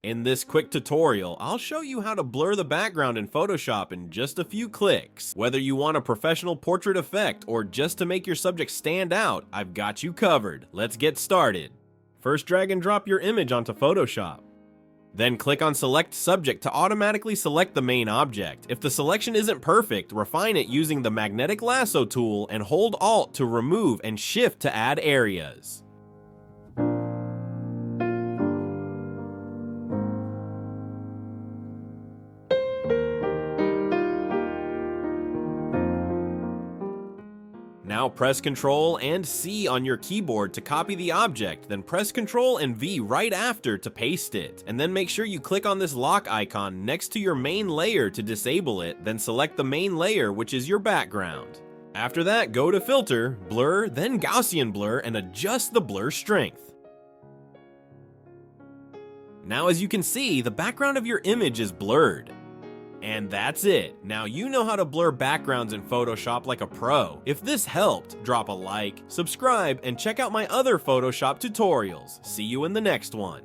In this quick tutorial, I'll show you how to blur the background in Photoshop in just a few clicks. Whether you want a professional portrait effect or just to make your subject stand out, I've got you covered. Let's get started. First, drag and drop your image onto Photoshop. Then click on Select Subject to automatically select the main object. If the selection isn't perfect, refine it using the magnetic lasso tool and hold Alt to remove and Shift to add areas. Now press Ctrl and C on your keyboard to copy the object, then press Ctrl and V right after to paste it. And then make sure you click on this lock icon next to your main layer to disable it, then select the main layer, which is your background. After that, go to Filter, Blur, then Gaussian Blur, and adjust the blur strength. Now as you can see, the background of your image is blurred. And that's it. Now you know how to blur backgrounds in Photoshop like a pro. If this helped, drop a like, subscribe, and check out my other Photoshop tutorials. See you in the next one.